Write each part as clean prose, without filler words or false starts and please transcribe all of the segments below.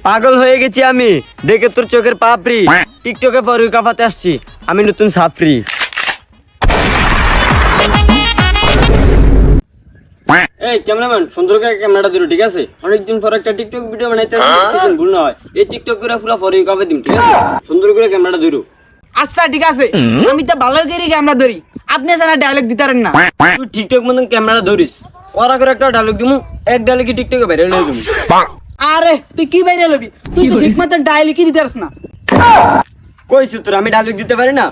পাগল হয়ে গেছি আমি, দেখে তোর চোখের পাপড়ি। টিকটকে ফর ইউ কাফাতে আসছি, আমি নতুন সাফরি। এই ক্যামেরাম্যান, সুন্দর করে ক্যামেরাটা দিল, ঠিক আছে? অনেকদিন পর একটা টিকটক ভিডিও বানাইতে আসছি, একটু ভুল না হয়। এই টিকটক করে পুরো ফর ইউ কাফে দিম, ঠিক আছে? সুন্দর করে ক্যামেরাটা দিল। আচ্ছা ঠিক আছে, আমি তো ভালো করে ক্যামেরা ধরি, আপনি জানা ডায়লগ দিতে পারেন না। তুই ঠিকঠাক মতন ক্যামেরা ধরিস, করা করে একটা ডায়লগ দিমু, এক ডায়লগে টিকটকে ভাইরাল হয়ে যাবো। আরে তুই কি বাইরে লবি? তুই তো ঠিক মতো ডায়লগই দিতে পারছ না। কইছি তোর আমি ডায়লগ দিতে পারি না?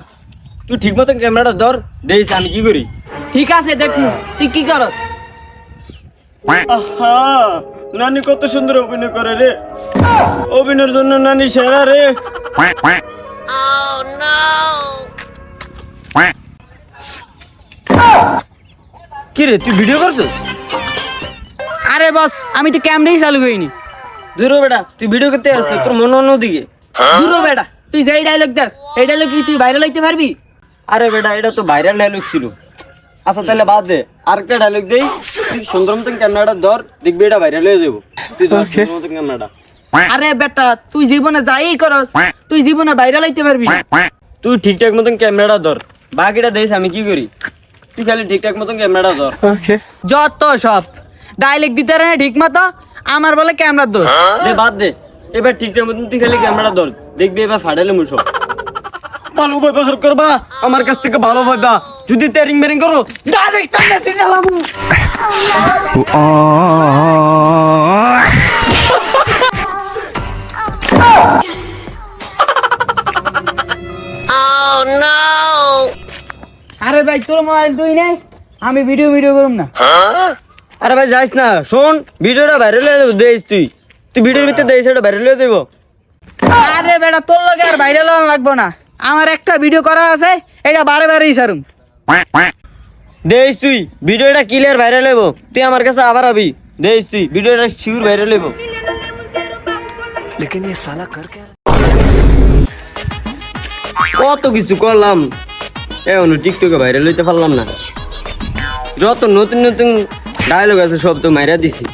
তুই ঠিক মতন ক্যামেরাটা ধর, দেখিস আমি কি করি। ঠিক আছে দেখমু তুই কি করস। আহা, নানি কত সুন্দর অভিনয় করে রে, অভিনয়ের জন্য নানি সেরা রে। কি রে, তুই ভিডিও করছিস? আরে বস, আমি তো ক্যামেরাই চালু করিনি। দূর হ বেটা, তুই ভিডিও করতে আসছিস, তোর মন অন্যদিকে। দূর হ বেটা, তুই যেই ডায়লগ দাস এই ডায়লগ কি তুই ভাইরাল হইতে পারবি? আরে বেটা, এটা তো ভাইরাল ডায়লগ ছিল। আচ্ছা তাহলে বাদ দে, আরেকটা ডায়লগ দেই। তুই সুন্দর মতন ক্যামেরাটা ধর, দেখবি এটা ভাইরাল হয়ে যাবো। তুই ধর সুন্দর মতন ক্যামেরাটা। আরে বেটা, তুই জীবনে যাই করস তুই জীবনে ভাইরাল হইতে পারবি না। তুই ঠিকঠাক মতন ক্যামেরাটা ধর, বাকিটা দেখিস আমি কি করি। তুই খালি ঠিকঠাক মতন ক্যামেরাটা ধর। যত সব ডায়লগ দিতে পারে না ঠিক মতো, আমার বলে ক্যামেরা দোষ। দে বাদ দে, এবার ঠিকঠাক মতন তুই খালি ক্যামেরা ধর, দেখবি এবার ফাটালে মুসব। ভালো ব্যবহার করবা, আমার কাছ থেকে ভালো ভাববা। যদি তেরিং মেরিং করো, ডাইরেক্ট টাইনে সিনালাম। আরে ভাই তোর মোবাইল তুই নেই, আমি ভিডিও করুম না। আরে ভাই যাইস না, শোন ভিডিওটা ভাইরাল হয়ে যাবো, দেখিস তুই। তুই ভিডিওর ভিতরে দেখিস এটা ভাইরাল হয়ে যাবো। আরে বেটা, তোর লগে আর ভাইরাল হওয়া লাগবো না, আমার একটা ভিডিও করা আছে, এটা বারে বারেই সারুম। দেখিস তুই ভিডিওটা ক্লিয়ার ভাইরাল হইব, তুই আমার কাছে আবার আবি। দেখিস তুই ভিডিওটা শিওর ভাইরাল হইব। লেকিন ये साला कर क्या? কত কিছু করলাম, এখন টিকটকে ভাইরাল হইতে পারলাম না। যত নতুন নতুন ডায়লগ আছে সব তো মাইরা দিছি।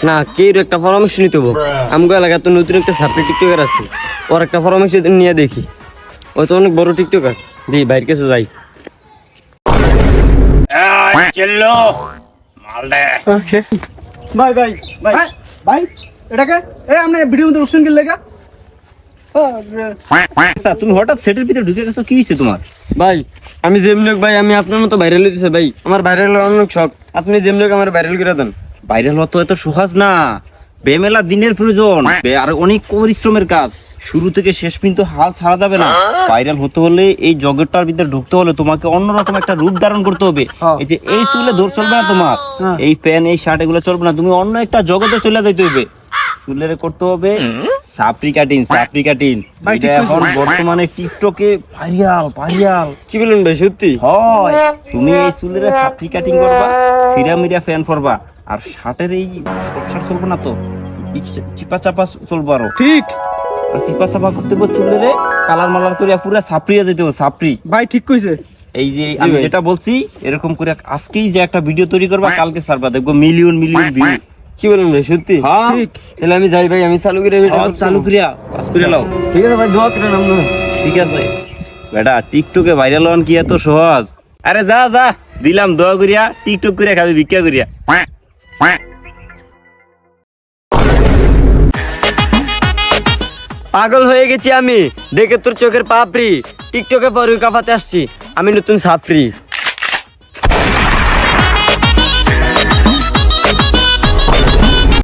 না, কেউ একটা পরামর্শ নিতে হবো। আমগো এলাকায় তো নতুন একটা সাপ্লি টিকটকার আছে, ওর একটা পরামর্শ নিয়ে দেখি। ও তো অনেক বড় টিকটকার, দিই বাইরের কাছে যাই। চলো মাল দে। ভাই ভাই ভাই ভাই এটাকে আপনি ভিডিও মধ্যে উঠছেন কি লেগা? আচ্ছা, তুমি হঠাৎ সেটের ভিতরে ঢুকে গেছো, কি হয়েছে তোমার? ভাই আমি যেমনি হোক ভাই, আমি আপনার মতো ভাইরাল হইতেছে ভাই, আমার ভাইরাল হওয়ার অনেক শখ। আপনি যেমনি হোক আমার ভাইরাল করে দেন। ভাইরাল হতো এত সহজ না, বেমেলা দিনের প্রয়োজন আর অনেক পরিশ্রমের কাজ। শুরু থেকে শেষ পর্যন্ত হাল ছাড়া যাবে না। ভাইরাল হতে হলে এই জগৎটার ভিতরে ঢুকতে হলে তোমাকে অন্যরকম একটা রূপ ধারণ করতে হবে। এই যে এই চুলে দৌড় চলবে না তোমার, এই প্যান্ট এই শার্ট এগুলো চলবে না, তুমি অন্য একটা জগতে চলে যেতে হবে। চুলের করতে হবে সাপরি কাটিং। এটা এখন বর্তমানে টিকটকে ভাইরাল। কি বলেন ভাই, সত্যি? হয়, তুমি এই চুলের সাপরি কাটিং করবা, সিরামিরা ফ্যান করবা, আর শার্টের এই শর্ট চলবে না তো, চিপা চাপা চলবো। আরো ঠিক আর চিপা চাপা করতে হবে, চুলের কালার মালার করে পুরো সাপড়িয়া যেতে হবে। সাপড়ি ভাই ঠিক কইছে। এই যে আমি যেটা বলছি এরকম করে আজকেই যে একটা ভিডিও তৈরি করবা, কালকে ছাড়বা, দেখবো মিলিয়ন ভিউ। কি বলেন ভাই, সত্যি? হ্যাঁ, তাহলে আমি যাই ভাই, আমি চালু করে চালু করিয়া পাস করে লাও। ঠিক আছে ভাই, দোয়া করেন আপনারা। ঠিক আছে বেটা, টিকটকে ভাইরাল হন কি এত সহজ? আরে যা দিলাম দোয়া করিয়া, টিকটক করিয়া খাবি, ভিক্ষা করিয়া। পাগল হয়ে গেছি আমি, দেখে তোর চোখের পাপড়ি। টিকটকে ফর ইউ কাফাতে আসছি, আমি নতুন সাফরি।